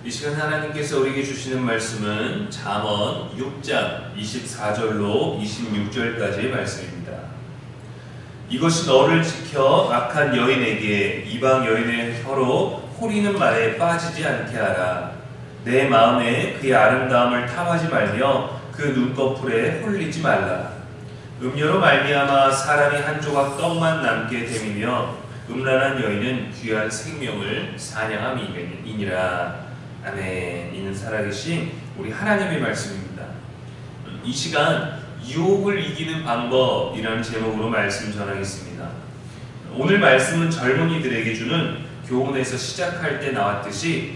이 시간 하나님께서 우리에게 주시는 말씀은 잠언 6장 24절로 26절까지의 말씀입니다. 이것이 너를 지켜 악한 여인에게 이방 여인의 혀로 호리는 말에 빠지지 않게 하라. 내 마음에 그의 아름다움을 탐하지 말며 그 눈꺼풀에 홀리지 말라. 음료로 말미암아 사람이 한 조각 떡만 남게 됨이며 음란한 여인은 귀한 생명을 사냥함이니라. 아멘. 이는 살아계신 우리 하나님의 말씀입니다. 이 시간 유혹을 이기는 방법이라는 제목으로 말씀 전하겠습니다. 오늘 말씀은 젊은이들에게 주는 교훈에서 시작할 때 나왔듯이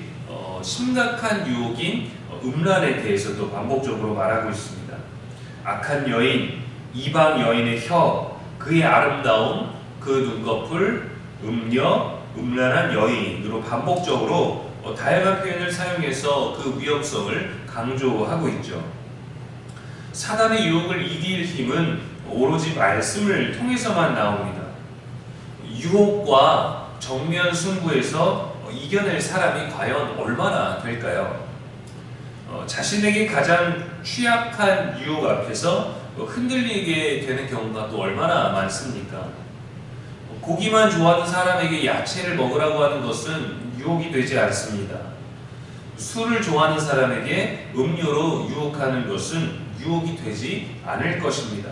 심각한 유혹인 음란에 대해서도 반복적으로 말하고 있습니다. 악한 여인, 이방 여인의 혀, 그의 아름다움, 그 눈꺼풀, 음녀, 음란한 여인으로 반복적으로 다양한 표현을 사용해서 그 위험성을 강조하고 있죠. 사단의 유혹을 이길 힘은 오로지 말씀을 통해서만 나옵니다. 유혹과 정면 승부에서 이겨낼 사람이 과연 얼마나 될까요? 자신에게 가장 취약한 유혹 앞에서 흔들리게 되는 경우가 또 얼마나 많습니까? 고기만 좋아하는 사람에게 야채를 먹으라고 하는 것은 유혹이 되지 않습니다. 술을 좋아하는 사람에게 음료로 유혹하는 것은 유혹이 되지 않을 것입니다.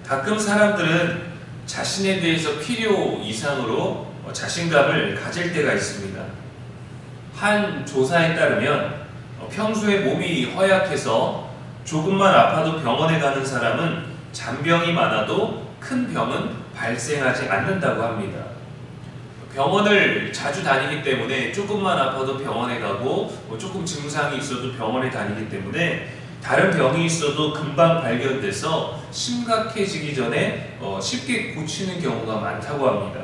가끔 사람들은 자신에 대해서 필요 이상으로 자신감을 가질 때가 있습니다. 한 조사에 따르면 평소에 몸이 허약해서 조금만 아파도 병원에 가는 사람은 잔병이 많아도 큰 병은 발생하지 않는다고 합니다. 병원을 자주 다니기 때문에 조금만 아파도 병원에 가고 조금 증상이 있어도 병원에 다니기 때문에 다른 병이 있어도 금방 발견돼서 심각해지기 전에 쉽게 고치는 경우가 많다고 합니다.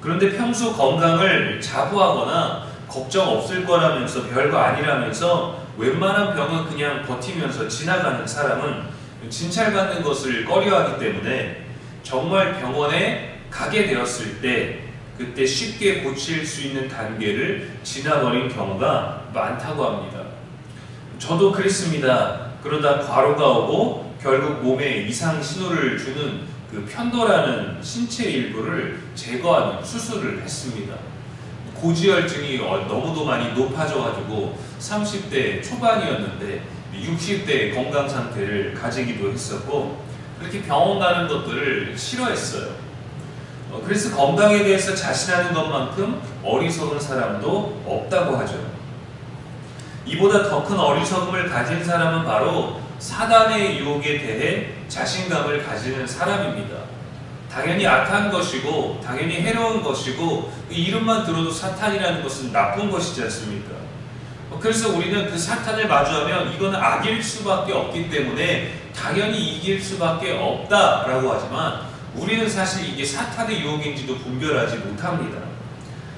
그런데 평소 건강을 자부하거나 걱정 없을 거라면서 별거 아니라면서 웬만한 병은 그냥 버티면서 지나가는 사람은 진찰받는 것을 꺼려하기 때문에 정말 병원에 가게 되었을 때 그때 쉽게 고칠 수 있는 단계를 지나버린 경우가 많다고 합니다. 저도 그랬습니다. 그러다 과로가 오고 결국 몸에 이상 신호를 주는 그 편도라는 신체 일부를 제거하는 수술을 했습니다. 고지혈증이 너무도 많이 높아져가지고 30대 초반이었는데 60대 건강 상태를 가지기도 했었고 그렇게 병원 가는 것들을 싫어했어요. 그래서 건강에 대해서 자신하는 것만큼 어리석은 사람도 없다고 하죠. 이보다 더 큰 어리석음을 가진 사람은 바로 사단의 유혹에 대해 자신감을 가지는 사람입니다. 당연히 악한 것이고 당연히 해로운 것이고 이름만 들어도 사탄이라는 것은 나쁜 것이지 않습니까? 그래서 우리는 그 사탄을 마주하면 이거는 악일 수밖에 없기 때문에 당연히 이길 수밖에 없다라고 하지만 우리는 사실 이게 사탄의 유혹인지도 분별하지 못합니다.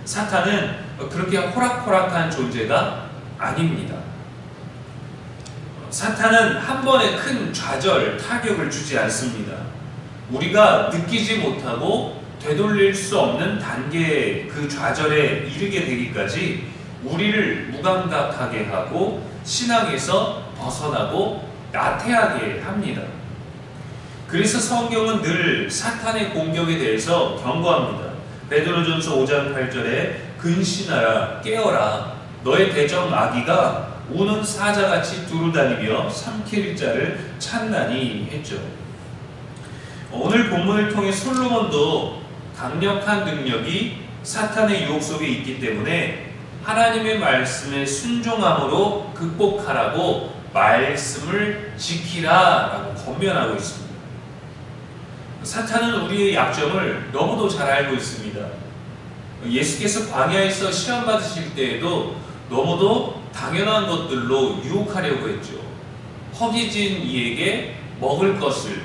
사탄은 그렇게 호락호락한 존재가 아닙니다. 사탄은 한 번에 큰 좌절, 타격을 주지 않습니다. 우리가 느끼지 못하고 되돌릴 수 없는 단계의 그 좌절에 이르게 되기까지 우리를 무감각하게 하고 신앙에서 벗어나고 나태하게 합니다. 그래서 성경은 늘 사탄의 공격에 대해서 경고합니다. 베드로전서 5장 8절에 근신하라 깨어라 너의 대적 마귀가 우는 사자같이 두루다니며 삼킬 자를 찾나니 했죠. 오늘 본문을 통해 솔로몬도 강력한 능력이 사탄의 유혹 속에 있기 때문에 하나님의 말씀에 순종함으로 극복하라고 말씀을 지키라 라고 권면하고 있습니다. 사탄은 우리의 약점을 너무도 잘 알고 있습니다. 예수께서 광야에서 시험 받으실 때에도 너무도 당연한 것들로 유혹하려고 했죠. 허기진 이에게 먹을 것을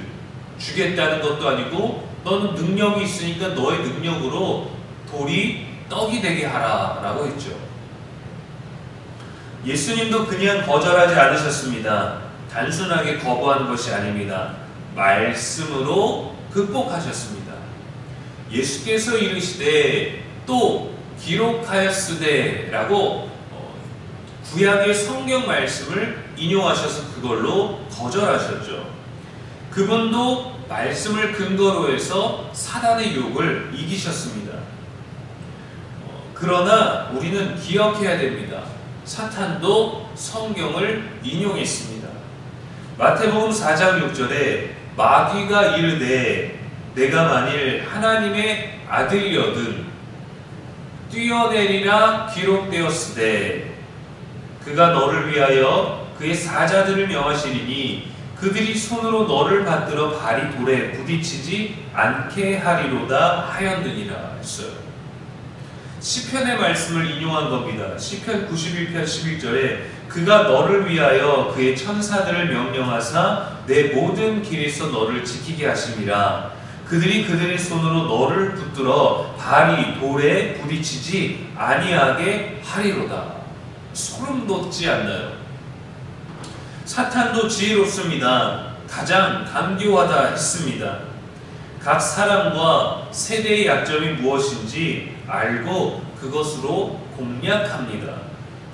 주겠다는 것도 아니고 너는 능력이 있으니까 너의 능력으로 돌이 떡이 되게 하라 라고 했죠. 예수님도 그냥 거절하지 않으셨습니다. 단순하게 거부한 것이 아닙니다. 말씀으로 극복하셨습니다. 예수께서 이르시되 또 기록하였으되라고 구약의 성경 말씀을 인용하셔서 그걸로 거절하셨죠. 그분도 말씀을 근거로 해서 사단의 유혹을 이기셨습니다. 그러나 우리는 기억해야 됩니다. 사탄도 성경을 인용했습니다. 마태복음 4장 6절에 마귀가 이르되 내가 만일 하나님의 아들이거든 뛰어내리라 기록되었으되 그가 너를 위하여 그의 사자들을 명하시리니 그들이 손으로 너를 받들어 발이 돌에 부딪히지 않게 하리로다 하였느니라 했어요. 시편의 말씀을 인용한 겁니다. 시편 91편 11절에 그가 너를 위하여 그의 천사들을 명령하사 내 모든 길에서 너를 지키게 하심이라. 그들이 그들의 손으로 너를 붙들어 발이 돌에 부딪히지 아니하게 하리로다. 소름 돋지 않나요? 사탄도 지혜롭습니다. 가장 간교하다 했습니다. 각 사람과 세대의 약점이 무엇인지 알고 그것으로 공략합니다.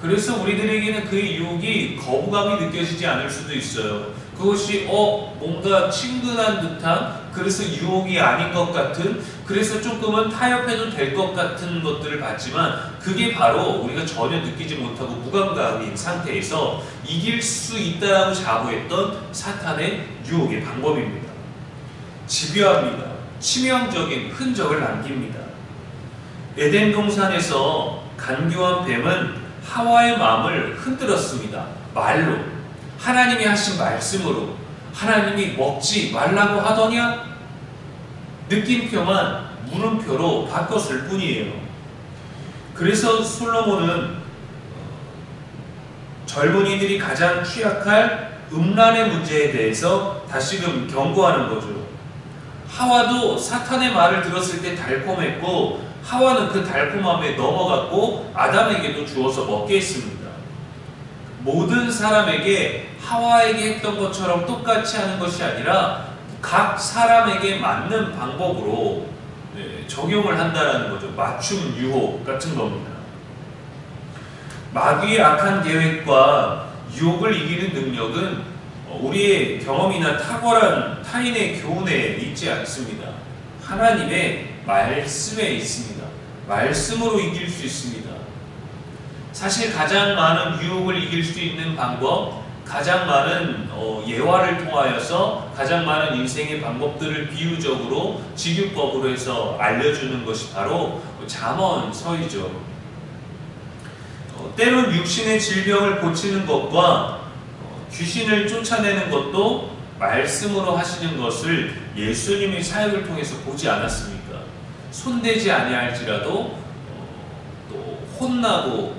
그래서 우리들에게는 그의 유혹이 거부감이 느껴지지 않을 수도 있어요. 그것이 뭔가 친근한 듯한, 그래서 유혹이 아닌 것 같은, 그래서 조금은 타협해도 될 것 같은 것들을 봤지만 그게 바로 우리가 전혀 느끼지 못하고 무감각인 상태에서 이길 수 있다라고 자부했던 사탄의 유혹의 방법입니다. 집요합니다. 치명적인 흔적을 남깁니다. 에덴 동산에서 간교한 뱀은 하와의 마음을 흔들었습니다. 말로, 하나님이 하신 말씀으로. 하나님이 먹지 말라고 하더냐? 느낌표만 물음표로 바꿨을 뿐이에요. 그래서 솔로몬은 젊은이들이 가장 취약할 음란의 문제에 대해서 다시금 경고하는 거죠. 하와도 사탄의 말을 들었을 때 달콤했고 하와는 그 달콤함에 넘어갔고 아담에게도 주어서 먹게 했습니다. 모든 사람에게 하와에게 했던 것처럼 똑같이 하는 것이 아니라 각 사람에게 맞는 방법으로 적용을 한다는 거죠. 맞춤 유혹 같은 겁니다. 마귀의 악한 계획과 유혹을 이기는 능력은 우리의 경험이나 탁월한 타인의 교훈에 있지 않습니다. 하나님의 말씀에 있습니다. 말씀으로 이길 수 있습니다. 사실 가장 많은 유혹을 이길 수 있는 방법, 가장 많은 예화를 통하여서 가장 많은 인생의 방법들을 비유적으로 직유법으로 해서 알려주는 것이 바로 잠언서이죠. 때론 육신의 질병을 고치는 것과 귀신을 쫓아내는 것도 말씀으로 하시는 것을 예수님의 사역을 통해서 보지 않았습니까? 손대지 아니할지라도 또 혼나고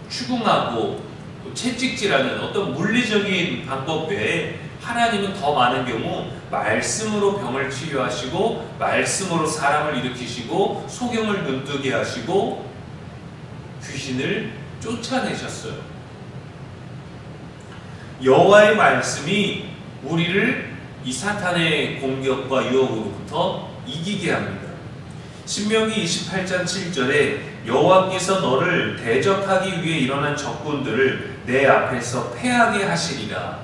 추궁하고 채찍질하는 어떤 물리적인 방법 외에 하나님은 더 많은 경우 말씀으로 병을 치유하시고 말씀으로 사람을 일으키시고 소경을 눈뜨게 하시고 귀신을 쫓아내셨어요. 여호와의 말씀이 우리를 이 사탄의 공격과 유혹으로부터 이기게 합니다. 신명기 28장 7절에 여호와께서 너를 대적하기 위해 일어난 적군들을 내 앞에서 패하게 하시리라.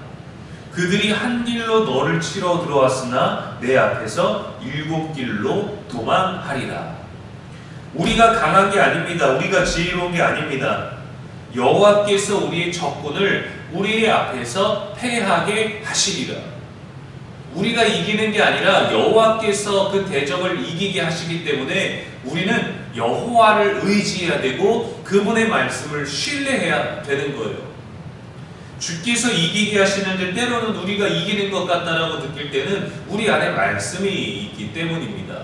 그들이 한 길로 너를 치러 들어왔으나 내 앞에서 7길로 도망하리라. 우리가 강한 게 아닙니다. 우리가 지혜로운 게 아닙니다. 여호와께서 우리의 적군을 우리의 앞에서 패하게 하시리라. 우리가 이기는 게 아니라 여호와께서 그 대적을 이기게 하시기 때문에 우리는 여호와를 의지해야 되고 그분의 말씀을 신뢰해야 되는 거예요. 주께서 이기게 하시는데 때로는 우리가 이기는 것 같다라고 느낄 때는 우리 안에 말씀이 있기 때문입니다.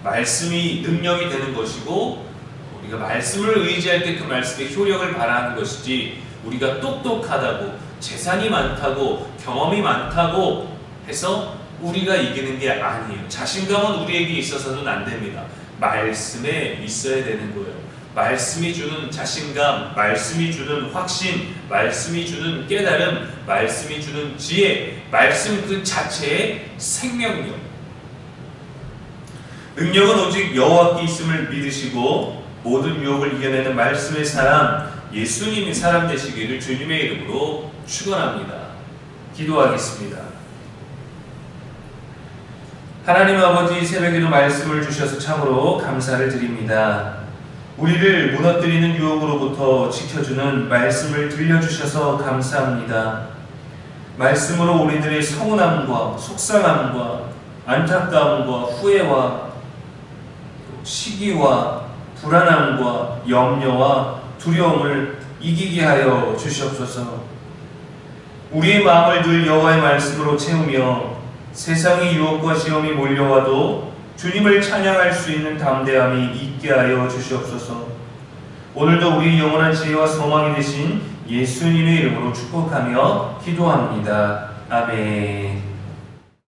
말씀이 능력이 되는 것이고 우리가 말씀을 의지할 때 그 말씀의 효력을 발휘하는 것이지 우리가 똑똑하다고 재산이 많다고 경험이 많다고 해서 우리가 이기는 게 아니에요. 자신감은 우리에게 있어서는 안 됩니다. 말씀에 있어야 되는 거예요. 말씀이 주는 자신감, 말씀이 주는 확신, 말씀이 주는 깨달음, 말씀이 주는 지혜, 말씀 그 자체의 생명력. 능력은 오직 여호와께 있음을 믿으시고 모든 유혹을 이겨내는 말씀의 사람 예수님이 사람 되시기를 주님의 이름으로 축원합니다. 기도하겠습니다. 하나님 아버지, 새벽에도 말씀을 주셔서 참으로 감사를 드립니다. 우리를 무너뜨리는 유혹으로부터 지켜주는 말씀을 들려주셔서 감사합니다. 말씀으로 우리들의 서운함과 속상함과 안타까움과 후회와 시기와 불안함과 염려와 두려움을 이기게 하여 주시옵소서. 우리의 마음을 늘 여호와의 말씀으로 채우며 세상의 유혹과 시험이 몰려와도 주님을 찬양할 수 있는 담대함이 있게 하여 주시옵소서. 오늘도 우리의 영원한 지혜와 소망이 되신 예수님의 이름으로 축복하며 기도합니다. 아멘.